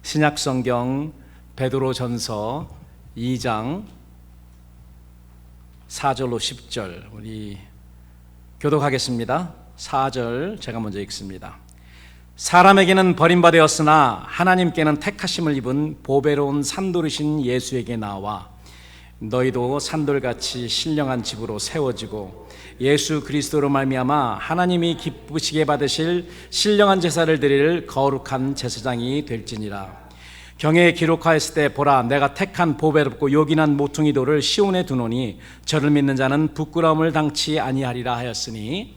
신약성경 베드로전서 2장 4절로 10절 우리 교독하겠습니다. 4절 제가 먼저 읽습니다. 사람에게는 버림받았으나 하나님께는 택하심을 입은 보배로운 산돌이신 예수에게 나와 너희도 산돌같이 신령한 집으로 세워지고 예수 그리스도로 말미암아 하나님이 기쁘시게 받으실 신령한 제사를 드릴 거룩한 제사장이 될지니라. 경에 기록하였을 때 보라 내가 택한 보배롭고 요긴한 모퉁이 돌을 시온에 두노니 저를 믿는 자는 부끄러움을 당치 아니하리라 하였으니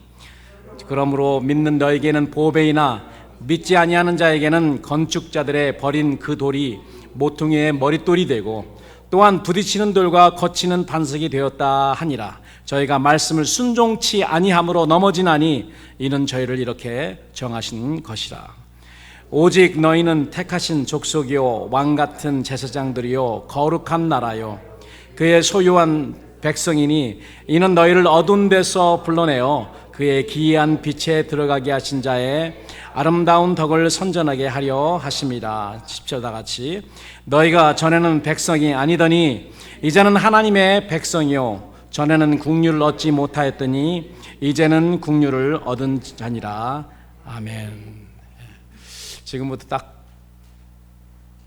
그러므로 믿는 너에게는 보배이나 믿지 아니하는 자에게는 건축자들의 버린 그 돌이 모퉁이의 머릿돌이 되고 또한 부딪히는 돌과 거치는 반석이 되었다 하니라. 저희가 말씀을 순종치 아니함으로 넘어지나니 이는 저희를 이렇게 정하신 것이라. 오직 너희는 택하신 족속이요 왕같은 제사장들이요 거룩한 나라요 그의 소유한 백성이니 이는 너희를 어두운 데서 불러내어 그의 기이한 빛에 들어가게 하신 자의 아름다운 덕을 선전하게 하려 하심이라. 10절 다 같이 너희가 전에는 백성이 아니더니 이제는 하나님의 백성이요 전에는 국류를 얻지 못하였더니 이제는 국류를 얻은 자니라. 아멘. 지금부터 딱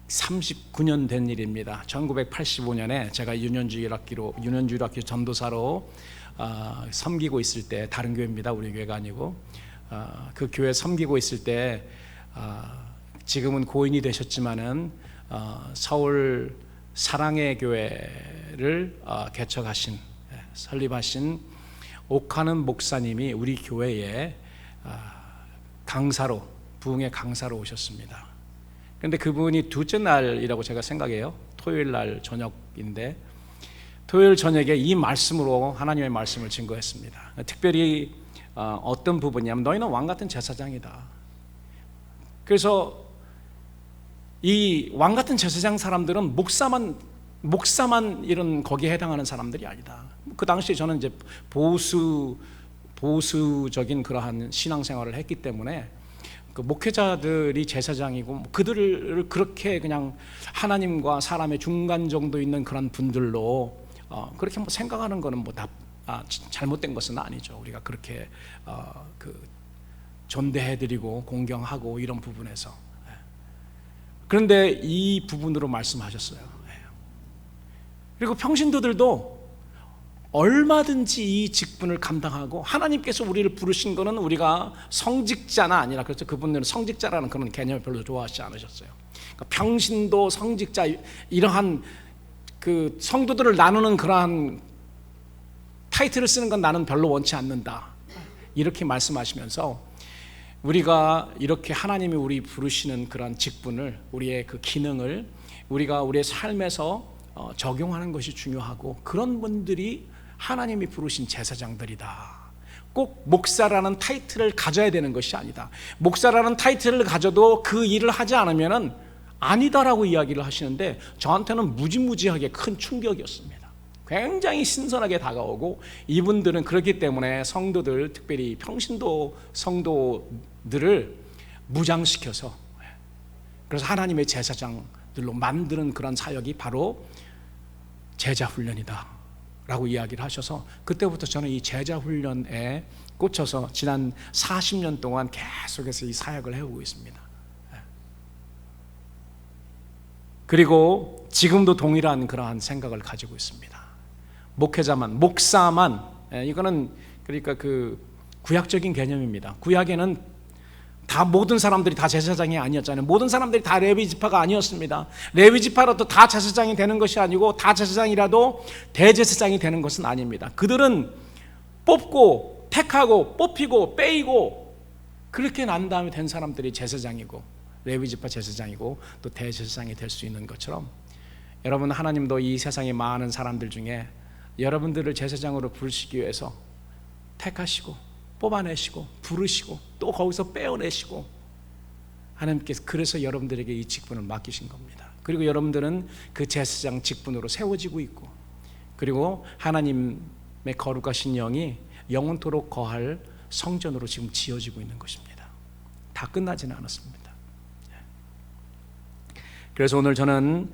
39년 된 일입니다. 1985년에 제가 윤현주일학교 전도사로 섬기고 있을 때, 다른 교회입니다. 우리 교회가 아니고 그 교회 섬기고 있을 때 지금은 고인이 되셨지만은 서울 사랑의 교회를 개척하신 설립하신 옥하는 목사님이 우리 교회에 강사로 부흥의 강사로 오셨습니다. 그런데 그분이 둘째 날이라고 제가 생각해요. 토요일 날 저녁인데 토요일 저녁에 이 말씀으로 하나님의 말씀을 증거했습니다. 특별히 어떤 부분이냐면 너희는 왕같은 제사장이다. 그래서 이 왕같은 제사장 사람들은 목사만 이런 거기에 해당하는 사람들이 아니다. 그 당시에 저는 이제 보수적인 그러한 신앙생활을 했기 때문에 그 목회자들이 제사장이고 그들을 그렇게 그냥 하나님과 사람의 중간 정도 있는 그런 분들로 그렇게 뭐 생각하는 거는 뭐 다 잘못된 것은 아니죠. 우리가 그렇게 존대해드리고 공경하고 이런 부분에서. 그런데 이 부분으로 말씀하셨어요. 그리고 평신도들도 얼마든지 이 직분을 감당하고 하나님께서 우리를 부르신 것은 우리가 성직자나 아니라 그래서 그분들은 성직자라는 그런 개념을 별로 좋아하지 않으셨어요. 그러니까 평신도, 성직자 이러한 그 성도들을 나누는 그러한 타이틀을 쓰는 건 나는 별로 원치 않는다. 이렇게 말씀하시면서 우리가 이렇게 하나님이 우리 부르시는 그런 직분을 우리의 그 기능을 우리가 우리의 삶에서 적용하는 것이 중요하고 그런 분들이 하나님이 부르신 제사장들이다. 꼭 목사라는 타이틀을 가져야 되는 것이 아니다. 목사라는 타이틀을 가져도 그 일을 하지 않으면은 아니다라고 이야기를 하시는데 저한테는 무지무지하게 큰 충격이었습니다. 굉장히 신선하게 다가오고 이분들은 그렇기 때문에 성도들, 특별히 평신도 성도들을 무장시켜서 그래서 하나님의 제사장들로 만드는 그런 사역이 바로 제자훈련이다 라고 이야기를 하셔서 그때부터 저는 이 제자훈련에 꽂혀서 지난 40년 동안 계속해서 이 사역을 해오고 있습니다. 그리고 지금도 동일한 그러한 생각을 가지고 있습니다. 목사만 이거는 그러니까 그 구약적인 개념입니다. 구약에는 다 모든 사람들이 다 제사장이 아니었잖아요. 모든 사람들이 다 레위 지파가 아니었습니다. 레위 지파라도 다 제사장이 되는 것이 아니고 다 제사장이라도 대제사장이 되는 것은 아닙니다. 그들은 뽑고 택하고 뽑히고 빼이고 그렇게 난 다음에 된 사람들이 제사장이고 레위 지파 제사장이고 또 대제사장이 될 수 있는 것처럼 여러분 하나님도 이 세상의 많은 사람들 중에 여러분들을 제사장으로 부르시기 위해서 택하시고 뽑아내시고 부르시고 또 거기서 빼어내시고 하나님께서 그래서 여러분들에게 이 직분을 맡기신 겁니다. 그리고 여러분들은 그 제사장 직분으로 세워지고 있고 그리고 하나님의 거룩하신 영이 영원토록 거할 성전으로 지금 지어지고 있는 것입니다. 다 끝나지는 않았습니다. 그래서 오늘 저는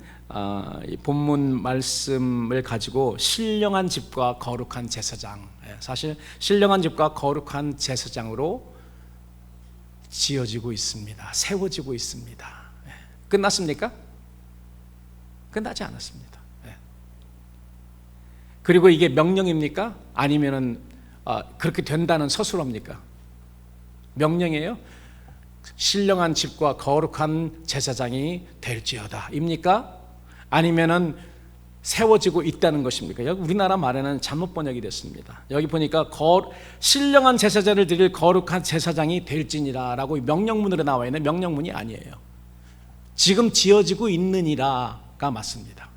이 본문 말씀을 가지고 신령한 집과 거룩한 제사장, 사실 신령한 집과 거룩한 제사장으로 지어지고 있습니다. 세워지고 있습니다. 끝났습니까? 끝나지 않았습니다. 그리고 이게 명령입니까? 아니면은 그렇게 된다는 서술합니까? 명령이에요. 신령한 집과 거룩한 제사장이 될지어다 입니까? 아니면은 세워지고 있다는 것입니까? 여기 우리나라 말에는 잘못 번역이 됐습니다. 여기 보니까 신령한 제사자를 드릴 거룩한 제사장이 될지니라 라고 명령문으로 나와 있는 명령문이 아니에요. 지금 지어지고 있느니라가 맞습니다.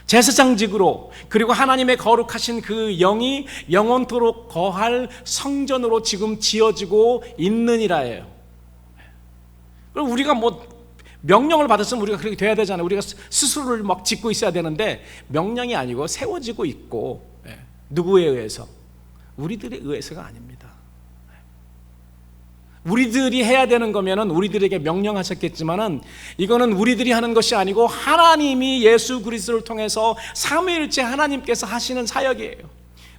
제사장직으로, 그리고 하나님의 거룩하신 그 영이 영원토록 거할 성전으로 지금 지어지고 있느니라예요. 그럼 우리가 뭐 명령을 받았으면 우리가 그렇게 돼야 되잖아요. 우리가 스스로를 막 짓고 있어야 되는데 명령이 아니고 세워지고 있고, 누구에 의해서? 우리들에 의해서가 아닙니다. 우리들이 해야 되는 거면은 우리들에게 명령하셨겠지만은 이거는 우리들이 하는 것이 아니고 하나님이 예수 그리스도를 통해서 삼위일체 하나님께서 하시는 사역이에요.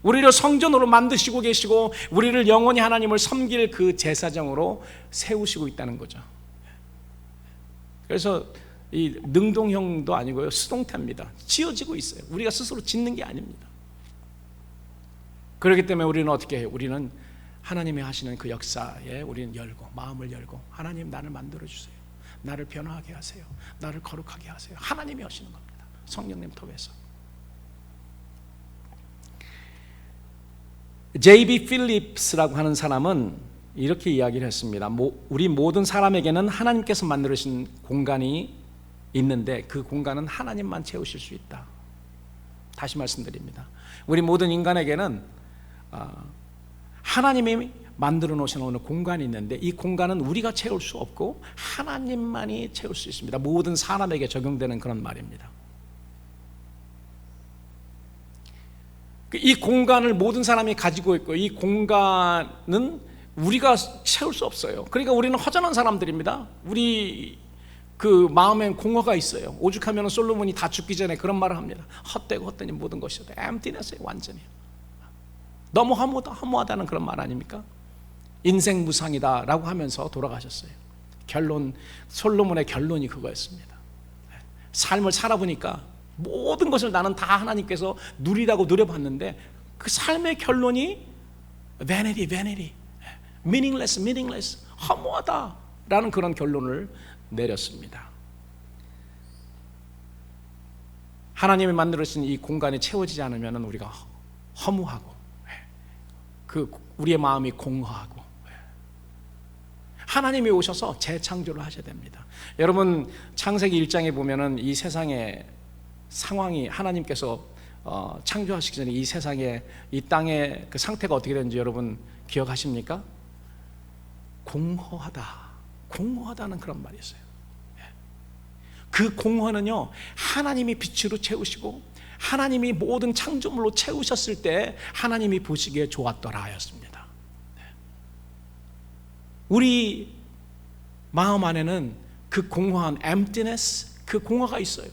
우리를 성전으로 만드시고 계시고 우리를 영원히 하나님을 섬길 그 제사장으로 세우시고 있다는 거죠. 그래서 이 능동형도 아니고요, 수동태입니다. 지어지고 있어요. 우리가 스스로 짓는 게 아닙니다. 그렇기 때문에 우리는 어떻게 해요? 우리는 하나님이 하시는 그 역사에 우리는 열고, 마음을 열고, 하나님 나를 만들어주세요. 나를 변화하게 하세요. 나를 거룩하게 하세요. 하나님이 하시는 겁니다. 성령님 통해서. J.B. 필립스라고 하는 사람은 이렇게 이야기를 했습니다. 우리 모든 사람에게는 하나님께서 만들어주신 공간이 있는데 그 공간은 하나님만 채우실 수 있다. 다시 말씀드립니다. 우리 모든 인간에게는 하나님이 만들어 놓으신 어느 공간이 있는데 이 공간은 우리가 채울 수 없고 하나님만이 채울 수 있습니다. 모든 사람에게 적용되는 그런 말입니다. 이 공간을 모든 사람이 가지고 있고 이 공간은 우리가 채울 수 없어요. 그러니까 우리는 허전한 사람들입니다. 우리 그 마음엔 공허가 있어요. 오죽하면 솔로몬이 다 죽기 전에 그런 말을 합니다. 헛되고 헛되니 모든 것이 emptiness예요. 완전히 너무 허무하다는 그런 말 아닙니까? 인생 무상이다 라고 하면서 돌아가셨어요. 결론, 솔로몬의 결론이 그거였습니다. 삶을 살아보니까 모든 것을 나는 다 하나님께서 누리라고 누려봤는데 그 삶의 결론이 vanity, meaningless, 허무하다라는 그런 결론을 내렸습니다. 하나님이 만들어주신 이 공간이 채워지지 않으면 우리가 허무하고 우리의 마음이 공허하고, 하나님이 오셔서 재창조를 하셔야 됩니다. 여러분 창세기 1장에 보면은 이 세상의 상황이 하나님께서 창조하시기 전에 이 세상에 이 땅의 그 상태가 어떻게 되는지 여러분 기억하십니까? 공허하다는 그런 말이 있어요. 그 공허는요, 하나님이 빛으로 채우시고 하나님이 모든 창조물로 채우셨을 때 하나님이 보시기에 좋았더라 하였습니다. 우리 마음 안에는 그 공허한 emptiness, 그 공허가 있어요.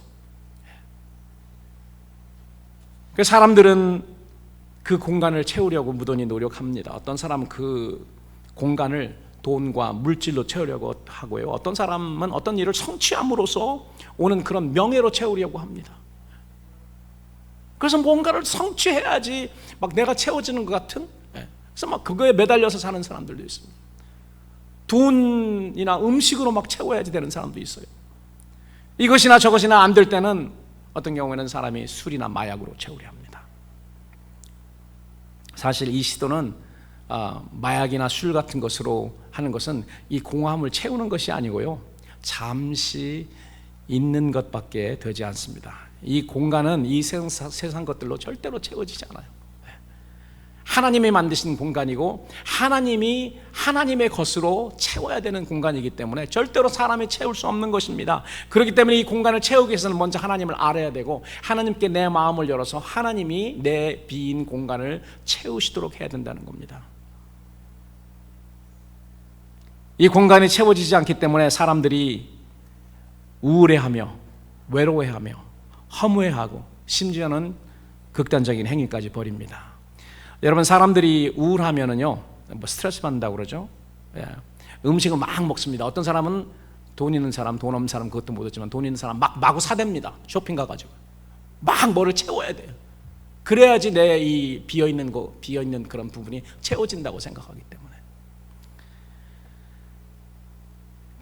그 사람들은 그 공간을 채우려고 무던히 노력합니다. 어떤 사람은 그 공간을 돈과 물질로 채우려고 하고요. 어떤 사람은 어떤 일을 성취함으로써 오는 그런 명예로 채우려고 합니다. 그래서 뭔가를 성취해야지 막 내가 채워지는 것 같은, 그래서 막 그거에 매달려서 사는 사람들도 있습니다. 돈이나 음식으로 막 채워야지 되는 사람도 있어요. 이것이나 저것이나 안 될 때는 어떤 경우에는 사람이 술이나 마약으로 채우려 합니다. 사실 이 시도는 마약이나 술 같은 것으로 하는 것은 이 공허함을 채우는 것이 아니고요, 잠시 있는 것밖에 되지 않습니다. 이 공간은 이 세상 것들로 절대로 채워지지 않아요. 하나님이 만드신 공간이고 하나님이 하나님의 것으로 채워야 되는 공간이기 때문에 절대로 사람이 채울 수 없는 것입니다. 그렇기 때문에 이 공간을 채우기 위해서는 먼저 하나님을 알아야 되고 하나님께 내 마음을 열어서 하나님이 내 빈 공간을 채우시도록 해야 된다는 겁니다. 이 공간이 채워지지 않기 때문에 사람들이 우울해하며 외로워하며 허무해하고 심지어는 극단적인 행위까지 벌입니다. 여러분, 사람들이 우울하면은요, 뭐 스트레스 받는다고 그러죠. 예. 음식을 막 먹습니다. 어떤 사람은 돈 있는 사람, 돈 없는 사람 그것도 못했지만 돈 있는 사람 마구 사댑니다. 쇼핑 가가지고 막 뭐를 채워야 돼요. 그래야지 내 이 비어있는 그런 부분이 채워진다고 생각하기 때문에.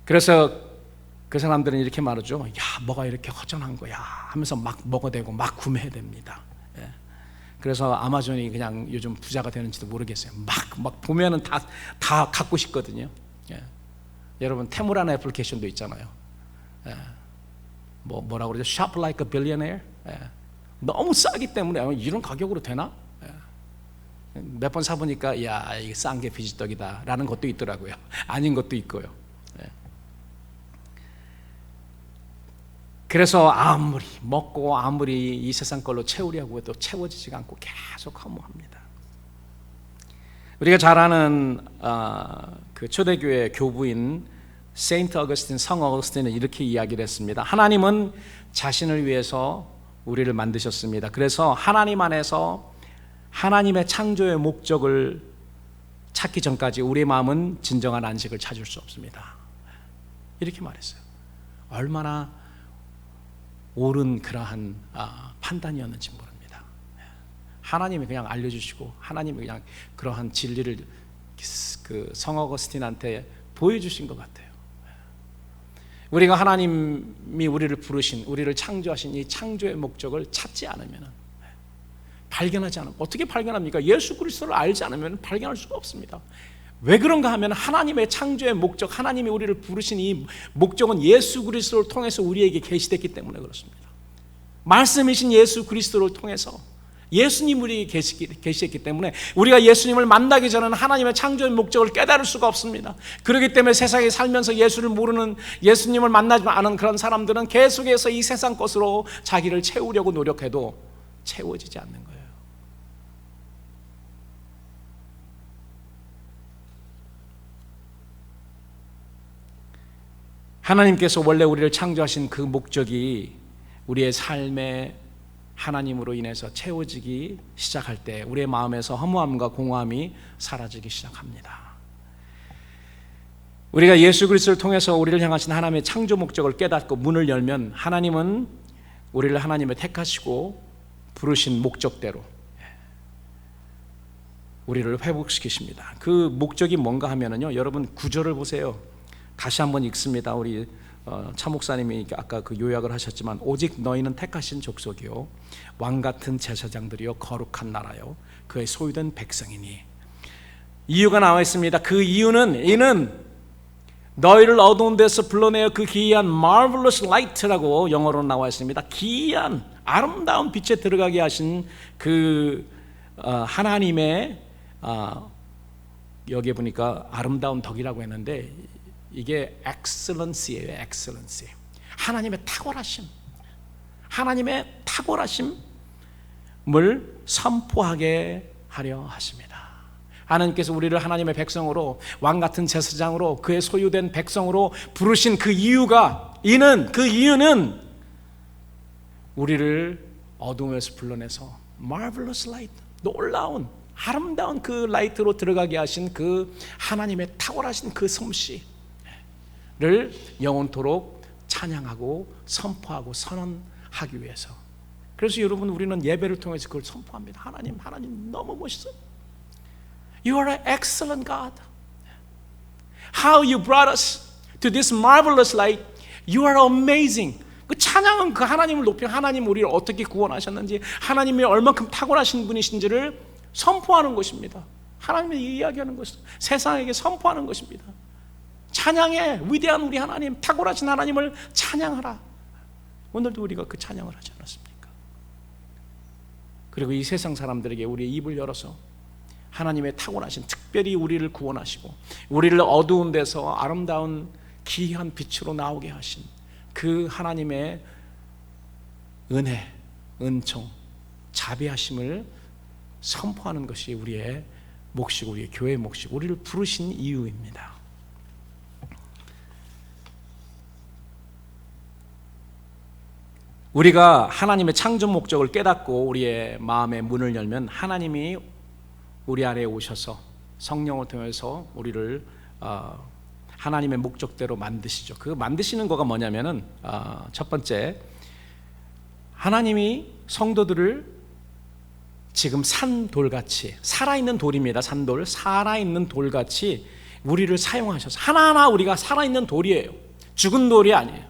그래서 그 사람들은 이렇게 말하죠. 야, 뭐가 이렇게 허전한 거야 하면서 막 먹어대고 막 구매됩니다. 예. 그래서 아마존이 그냥 요즘 부자가 되는지도 모르겠어요. 막 보면은 다 갖고 싶거든요. 예. 여러분, 테무라는 애플리케이션도 있잖아요. 예. 뭐라고 그러죠? Shop like a billionaire. 예. 너무 싸기 때문에 이런 가격으로 되나? 예. 몇 번 사보니까 야, 이게 싼 게 비지떡이다 라는 것도 있더라고요. 아닌 것도 있고요. 예. 그래서 아무리 먹고 아무리 이 세상 걸로 채우려고 해도 채워지지가 않고 계속 허무합니다. 우리가 잘 아는 그 초대교회 교부인 세인트 어거스틴, 성 어거스틴은 이렇게 이야기를 했습니다. 하나님은 자신을 위해서 우리를 만드셨습니다. 그래서 하나님 안에서 하나님의 창조의 목적을 찾기 전까지 우리의 마음은 진정한 안식을 찾을 수 없습니다. 이렇게 말했어요. 얼마나 옳은 그러한 판단이었는지 모릅니다. 하나님이 그냥 알려주시고 하나님이 그냥 그러한 진리를 그 성 어거스틴한테 보여주신 것 같아요. 우리가 하나님이 우리를 부르신, 우리를 창조하신 이 창조의 목적을 찾지 않으면, 발견하지 않으면 어떻게 발견합니까? 예수 그리스도를 알지 않으면 발견할 수가 없습니다. 왜 그런가 하면 하나님의 창조의 목적, 하나님이 우리를 부르신 이 목적은 예수 그리스도를 통해서 우리에게 계시됐기 때문에 그렇습니다. 말씀이신 예수 그리스도를 통해서 예수님 우리에게 계시했기 때문에 우리가 예수님을 만나기 전에는 하나님의 창조의 목적을 깨달을 수가 없습니다. 그렇기 때문에 세상에 살면서 예수를 모르는, 예수님을 만나지 않은 그런 사람들은 계속해서 이 세상 것으로 자기를 채우려고 노력해도 채워지지 않는 거예요. 하나님께서 원래 우리를 창조하신 그 목적이 우리의 삶의 하나님으로 인해서 채워지기 시작할 때 우리의 마음에서 허무함과 공허함이 사라지기 시작합니다. 우리가 예수 그리스도를 통해서 우리를 향하신 하나님의 창조 목적을 깨닫고 문을 열면 하나님은 우리를 하나님의 택하시고 부르신 목적대로 우리를 회복시키십니다. 그 목적이 뭔가 하면은요, 여러분 구절을 보세요. 다시 한번 읽습니다. 우리 차 목사님이 아까 그 요약을 하셨지만, 오직 너희는 택하신 족속이요 왕 같은 제사장들이요 거룩한 나라요 그의 소유된 백성이니. 이유가 나와 있습니다. 그 이유는 이는 너희를 어두운 데서 불러내어 그 기이한 marvelous light라고 영어로 나와 있습니다. 기이한 아름다운 빛에 들어가게 하신 그 하나님의 여기 보니까 아름다운 덕이라고 했는데 이게 excellency예요. excellency. 하나님의 탁월하심, 하나님의 탁월하심을 선포하게 하려 하십니다. 하나님께서 우리를 하나님의 백성으로, 왕 같은 제사장으로, 그의 소유된 백성으로 부르신 그 이유가, 그 이유는 우리를 어둠에서 불러내서 marvelous light, 놀라운 아름다운 그 라이트로 들어가게 하신 그 하나님의 탁월하신 그 솜씨를 영원토록 찬양하고 선포하고 선언하기 위해서. 그래서 여러분, 우리는 예배를 통해서 그걸 선포합니다. 하나님 너무 멋있어요. You are an excellent God. How you brought us to this marvelous light. You are amazing. 그 찬양은 그 하나님을 높여, 하나님 우리를 어떻게 구원하셨는지, 하나님이 얼만큼 탁월하신 분이신지를 선포하는 것입니다. 하나님이 이야기하는 것은 세상에게 선포하는 것입니다. 찬양해, 위대한 우리 하나님, 탁월하신 하나님을 찬양하라. 오늘도 우리가 그 찬양을 하지 않았습니까? 그리고 이 세상 사람들에게 우리의 입을 열어서 하나님의 탁월하신, 특별히 우리를 구원하시고 우리를 어두운 데서 아름다운 기이한 빛으로 나오게 하신 그 하나님의 은혜, 은총, 자비하심을 선포하는 것이 우리의 몫이고 우리의 교회의 몫이고 우리를 부르신 이유입니다. 우리가 하나님의 창조 목적을 깨닫고 우리의 마음의 문을 열면 하나님이 우리 안에 오셔서 성령을 통해서 우리를 하나님의 목적대로 만드시죠. 그 만드시는 거가 뭐냐면은 첫 번째, 하나님이 성도들을 지금 산돌같이, 살아있는 돌입니다. 산돌, 살아있는 돌같이 우리를 사용하셔서, 하나하나 우리가 살아있는 돌이에요. 죽은 돌이 아니에요.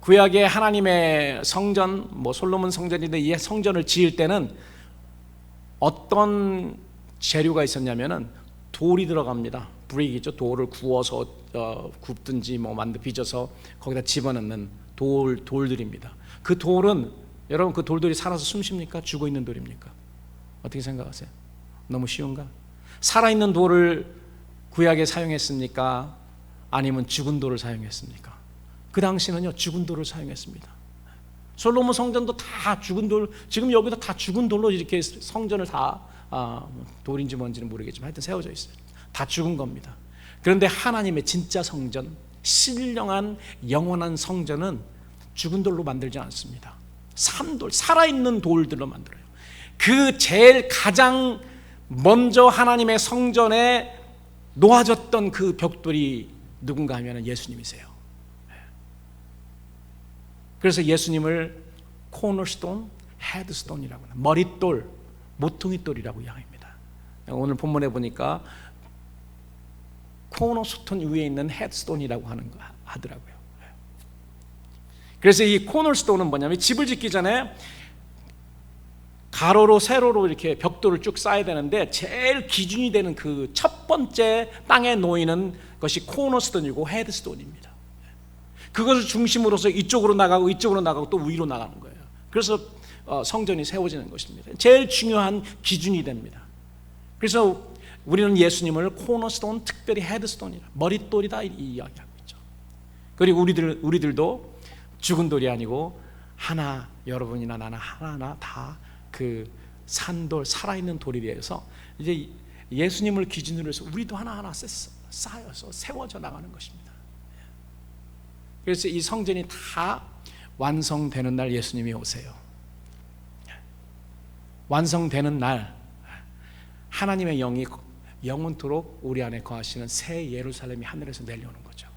구약의 하나님의 성전, 솔로몬 성전인데 이 성전을 지을 때는 어떤 재료가 있었냐면은 돌이 들어갑니다. 브릭이죠. 돌을 구워서 굽든지 빚어서 거기다 집어넣는 돌들입니다. 그 돌은, 여러분, 그 돌들이 살아서 숨쉽니까? 죽어 있는 돌입니까? 어떻게 생각하세요? 너무 쉬운가? 살아있는 돌을 구약에 사용했습니까? 아니면 죽은 돌을 사용했습니까? 그 당시는요, 죽은 돌을 사용했습니다. 솔로몬 성전도 다 죽은 돌, 지금 여기도 다 죽은 돌로 이렇게 성전을 다 돌인지 뭔지는 모르겠지만 하여튼 세워져 있어요. 다 죽은 겁니다. 그런데 하나님의 진짜 성전, 신령한 영원한 성전은 죽은 돌로 만들지 않습니다. 산돌, 살아있는 돌들로 만들어요. 그 제일 가장 먼저 하나님의 성전에 놓아졌던 그 벽돌이 누군가 하면 예수님이세요. 그래서 예수님을 코너스톤, 헤드스톤이라고 합니다. 머릿돌, 모퉁이돌이라고 이야기합니다. 오늘 본문에 보니까 코너스톤 위에 있는 헤드스톤이라고 하더라고요. 그래서 이 코너스톤은 뭐냐면, 집을 짓기 전에 가로로 세로로 이렇게 벽돌을 쭉 쌓아야 되는데 제일 기준이 되는 그 첫 번째 땅에 놓이는 것이 코너스톤이고 헤드스톤입니다. 그것을 중심으로서 이쪽으로 나가고 또 위로 나가는 거예요. 그래서 성전이 세워지는 것입니다. 제일 중요한 기준이 됩니다. 그래서 우리는 예수님을 코너스톤, 특별히 헤드스톤이라, 머릿돌이다 이 이야기하고 있죠. 그리고 우리들도 죽은 돌이 아니고 하나, 여러분이나 나나 하나하나 다 그 산돌, 살아있는 돌이 되어서 이제 예수님을 기준으로 해서 우리도 하나하나 쌓여서 세워져 나가는 것입니다. 그래서 이 성전이 다 완성되는 날 예수님이 오세요. 완성되는 날 하나님의 영이 영원토록 우리 안에 거하시는 새 예루살렘이 하늘에서 내려오는 거죠.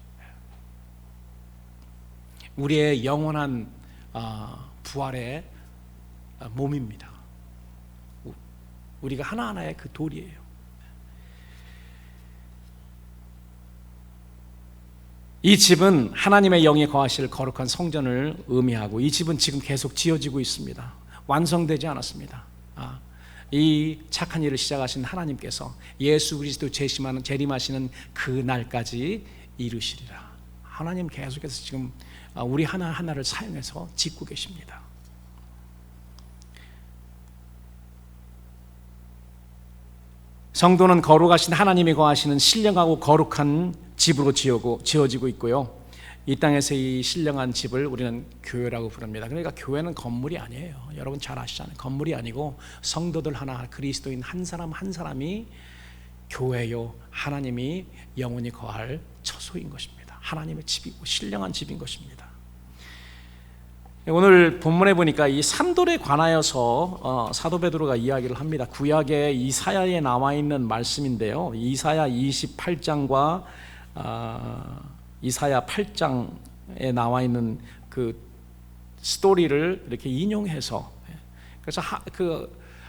우리의 영원한 부활의 몸입니다. 우리가 하나하나의 그 돌이에요. 이 집은 하나님의 영이 거하실 거룩한 성전을 의미하고, 이 집은 지금 계속 지어지고 있습니다. 완성되지 않았습니다. 이 착한 일을 시작하신 하나님께서 예수 그리스도 재림하시는 그 날까지 이루시리라. 하나님 계속해서 지금 우리 하나하나를 사용해서 짓고 계십니다. 성도는 거룩하신 하나님이 거하시는 신령하고 거룩한 집으로 지어지고 있고요. 이 땅에서 이 신령한 집을 우리는 교회라고 부릅니다. 그러니까 교회는 건물이 아니에요. 여러분 잘 아시잖아요. 건물이 아니고 성도들 하나, 그리스도인 한 사람 한 사람이 교회요, 하나님이 영원히 거할 처소인 것입니다. 하나님의 집이고 신령한 집인 것입니다. 오늘 본문에 보니까 이 산돌에 관하여서 사도 베드로가 이야기를 합니다. 구약의 이사야에 나와 있는 말씀인데요. 이사야 28장과 이사야 8장에 나와 있는 그 스토리를 이렇게 인용해서, 그래서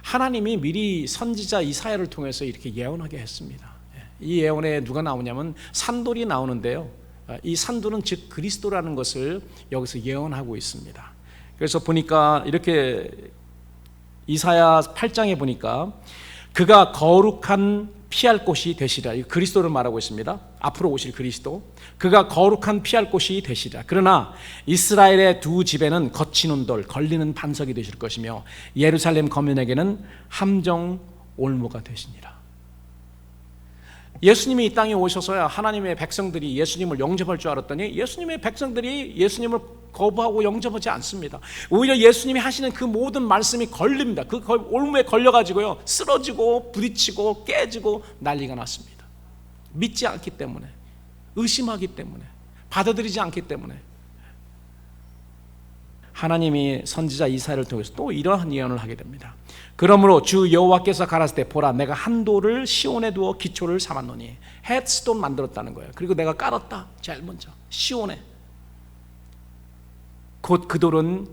하나님이 미리 선지자 이사야를 통해서 이렇게 예언하게 했습니다. 이 예언에 누가 나오냐면 산돌이 나오는데요. 이 산돌은 즉 그리스도라는 것을 여기서 예언하고 있습니다. 그래서 보니까 이렇게 이사야 8장에 보니까 그가 거룩한 피할 곳이 되시리라. 그리스도를 말하고 있습니다. 앞으로 오실 그리스도. 그가 거룩한 피할 곳이 되시리라. 그러나 이스라엘의 두 집에는 거치는 돌, 걸리는 반석이 되실 것이며 예루살렘 거민에게는 함정 올무가 되시니라. 예수님이 이 땅에 오셔서야 하나님의 백성들이 예수님을 영접할 줄 알았더니 예수님의 백성들이 예수님을 거부하고 영접하지 않습니다. 오히려 예수님이 하시는 그 모든 말씀이 걸립니다. 그 올무에 걸려가지고요, 쓰러지고 부딪히고 깨지고 난리가 났습니다. 믿지 않기 때문에, 의심하기 때문에, 받아들이지 않기 때문에. 하나님이 선지자 이사야를 통해서 또 이러한 예언을 하게 됩니다. 그러므로 주 여호와께서 가라사대 보라 내가 한 돌을 시온에 두어 기초를 삼았노니 헤드스톤 만들었다는 거예요. 그리고 내가 깔았다. 제일 먼저 시온에. 곧 그 돌은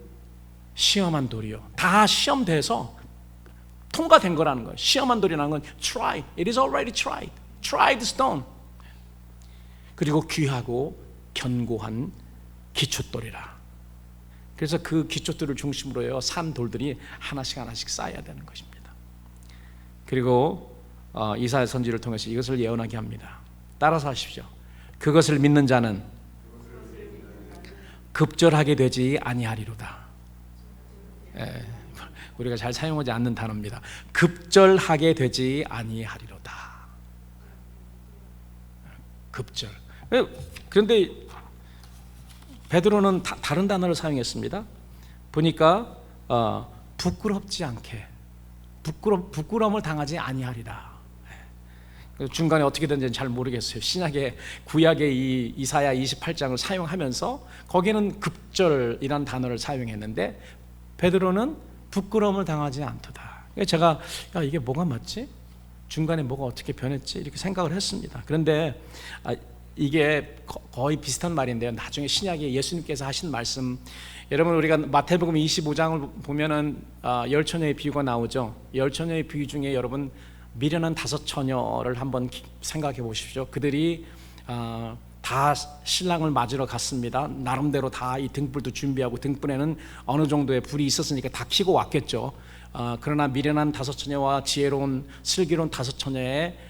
시험한 돌이요. 다 시험돼서 통과된 거라는 거예요. 시험한 돌이라는 건 tried. It is already tried. Tried stone. 그리고 귀하고 견고한 기초돌이라. 그래서 그 기초돌을 중심으로요 산 돌들이 하나씩 하나씩 쌓여야 되는 것입니다. 그리고 이사야 선지를 통해서 이것을 예언하게 합니다. 따라서 하십시오. 그것을 믿는 자는 급절하게 되지 아니하리로다. 우리가 잘 사용하지 않는 단어입니다. 급절하게 되지 아니하리로다. 급절. 그런데 베드로는 다른 단어를 사용했습니다. 보니까 부끄럽지 않게 부끄러움을 당하지 아니하리라. 중간에 어떻게 된지는 잘 모르겠어요. 신약의 구약의 이 이사야 28장을 사용하면서 거기는 급절이란 단어를 사용했는데 베드로는 부끄러움을 당하지 않도다. 제가 이게 뭐가 맞지? 중간에 뭐가 어떻게 변했지? 이렇게 생각을 했습니다. 그런데 이게 거의 비슷한 말인데요. 나중에 신약에 예수님께서 하신 말씀, 여러분 우리가 마태복음 25장을 보면은 열처녀의 비유가 나오죠. 열처녀의 비유 중에 여러분 미련한 5처녀를 한번 생각해 보십시오. 그들이 다 신랑을 맞으러 갔습니다. 나름대로 다 이 등불도 준비하고 등불에는 어느 정도의 불이 있었으니까 다 켜고 왔겠죠. 그러나 미련한 5처녀와 지혜로운 슬기로운 5처녀의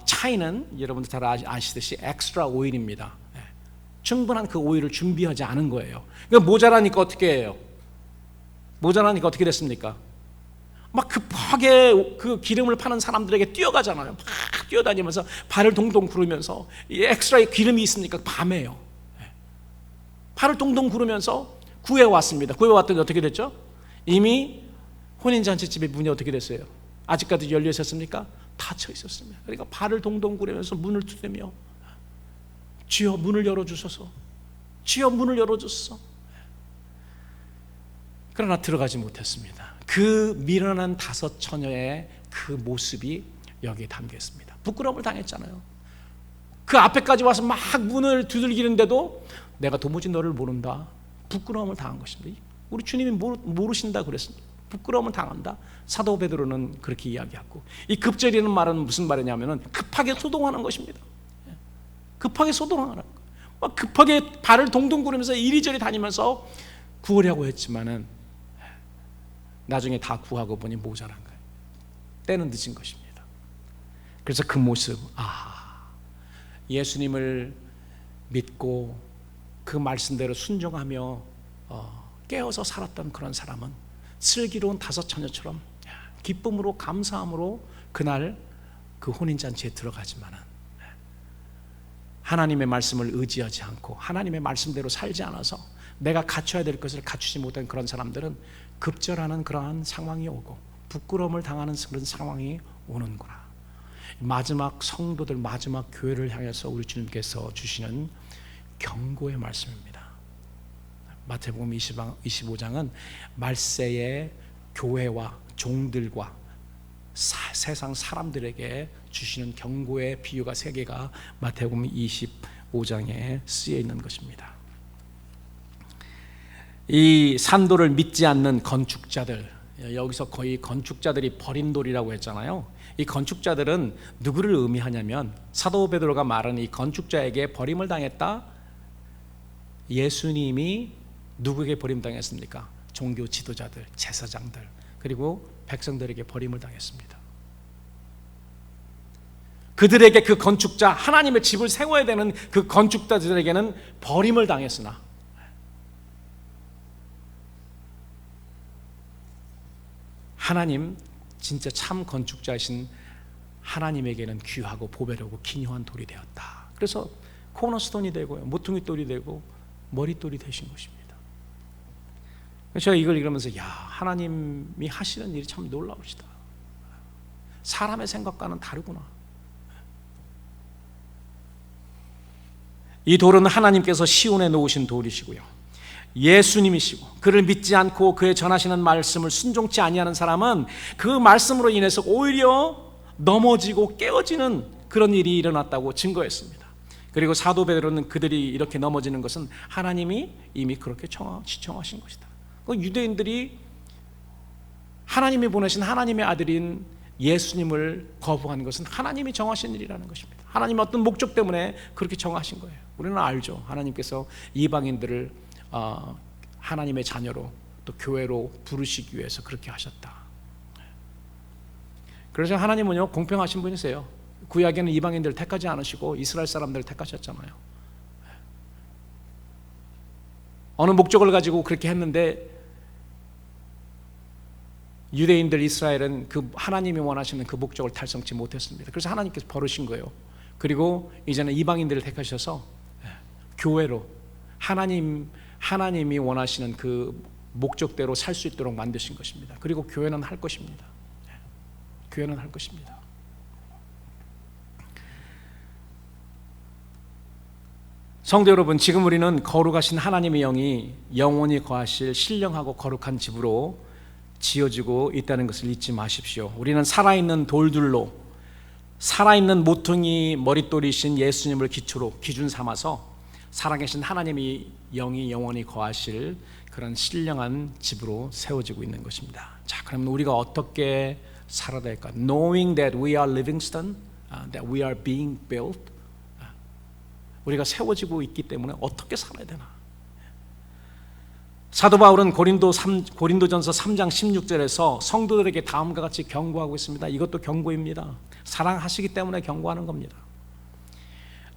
차이는 여러분들 잘 아시듯이 엑스트라 오일입니다. 충분한 그 오일을 준비하지 않은 거예요. 그러니까 모자라니까 어떻게 해요? 모자라니까 어떻게 됐습니까? 막 급하게 그 기름을 파는 사람들에게 뛰어가잖아요. 막 뛰어다니면서 발을 동동 구르면서 이 엑스트라 기름이 있으니까 밤에요. 발을 동동 구르면서 구해왔습니다. 구해왔더니 어떻게 됐죠? 이미 혼인잔치집의 문이 어떻게 됐어요? 아직까지 열려 있었습니까? 닫혀 있었습니다. 그러니까 발을 동동 구르면서 문을 두드리며 주여 문을 열어주소서, 주여 문을 열어주소서. 그러나 들어가지 못했습니다. 그 미련한 5처녀의 그 모습이 여기에 담겨 있습니다. 부끄러움을 당했잖아요. 그 앞에까지 와서 막 문을 두들기는데도 내가 도무지 너를 모른다. 부끄러움을 당한 것입니다. 우리 주님이 모르신다 그랬습니다. 부끄러움을 당한다. 사도 베드로는 그렇게 이야기하고, 이 급절이라는 말은 무슨 말이냐면은 급하게 소동하는 것입니다. 급하게 소동하는 거예요. 막 급하게 발을 동동 구르면서 이리저리 다니면서 구하려고 했지만은 나중에 다 구하고 보니 모자란 거예요. 때는 늦은 것입니다. 그래서 그 모습, 예수님을 믿고 그 말씀대로 순종하며 깨어서 살았던 그런 사람은 슬기로운 5처녀처럼 기쁨으로 감사함으로 그날 그 혼인잔치에 들어가지만은 하나님의 말씀을 의지하지 않고 하나님의 말씀대로 살지 않아서 내가 갖춰야 될 것을 갖추지 못한 그런 사람들은 급절하는 그러한 상황이 오고 부끄러움을 당하는 그런 상황이 오는구나. 마지막 성도들, 마지막 교회를 향해서 우리 주님께서 주시는 경고의 말씀입니다. 마태복음 25장은 말세의 교회와 종들과 세상 사람들에게 주시는 경고의 비유가 3개가 마태복음 25장에 쓰여 있는 것입니다. 이 산돌을 믿지 않는 건축자들, 여기서 거의 건축자들이 버린 돌이라고 했잖아요. 이 건축자들은 누구를 의미하냐면 사도 베드로가 말하는 이 건축자에게 버림을 당했다. 예수님이 누구에게 버림당했습니까? 종교 지도자들, 제사장들, 그리고 백성들에게 버림을 당했습니다. 그들에게 그 건축자, 하나님의 집을 세워야 되는 그 건축자들에게는 버림을 당했으나 하나님, 진짜 참 건축자이신 하나님에게는 귀하고 보배로고 기묘한 돌이 되었다. 그래서 코너스톤이 되고요, 모퉁이 돌이 되고 머릿돌이 되신 것입니다. 제가 이걸 읽으면서 하나님이 하시는 일이 참 놀라우시다. 사람의 생각과는 다르구나. 이 돌은 하나님께서 시온에 놓으신 돌이시고요, 예수님이시고 그를 믿지 않고 그의 전하시는 말씀을 순종치 아니하는 사람은 그 말씀으로 인해서 오히려 넘어지고 깨어지는 그런 일이 일어났다고 증거했습니다. 그리고 사도 베드로는 그들이 이렇게 넘어지는 것은 하나님이 이미 그렇게 지청하신 것이다. 유대인들이 하나님이 보내신 하나님의 아들인 예수님을 거부한 것은 하나님이 정하신 일이라는 것입니다. 하나님의 어떤 목적 때문에 그렇게 정하신 거예요. 우리는 알죠. 하나님께서 이방인들을 하나님의 자녀로 또 교회로 부르시기 위해서 그렇게 하셨다. 그래서 하나님은요 공평하신 분이세요. 구약에는 이방인들을 택하지 않으시고 이스라엘 사람들을 택하셨잖아요. 어느 목적을 가지고 그렇게 했는데 유대인들 이스라엘은 그 하나님이 원하시는 그 목적을 달성치 못했습니다. 그래서 하나님께서 버리신 거예요. 그리고 이제는 이방인들을 택하셔서 교회로 하나님이 원하시는 그 목적대로 살 수 있도록 만드신 것입니다. 그리고 교회는 할 것입니다. 교회는 할 것입니다. 성도 여러분, 지금 우리는 거룩하신 하나님의 영이 영원히 거하실 신령하고 거룩한 집으로 지어지고 있다는 것을 잊지 마십시오. 우리는 살아있는 돌들로 살아있는 모퉁이 머릿돌이신 예수님을 기준 삼아서 살아계신 하나님의 영이 영원히 거하실 그런 신령한 집으로 세워지고 있는 것입니다. 자, 그러면 우리가 어떻게 살아야 될까? Knowing that we are Livingston, that we are being built, 우리가 세워지고 있기 때문에 어떻게 살아야 되나? 사도 바울은 고린도전서 3장 16절에서 성도들에게 다음과 같이 경고하고 있습니다. 이것도 경고입니다. 사랑하시기 때문에 경고하는 겁니다.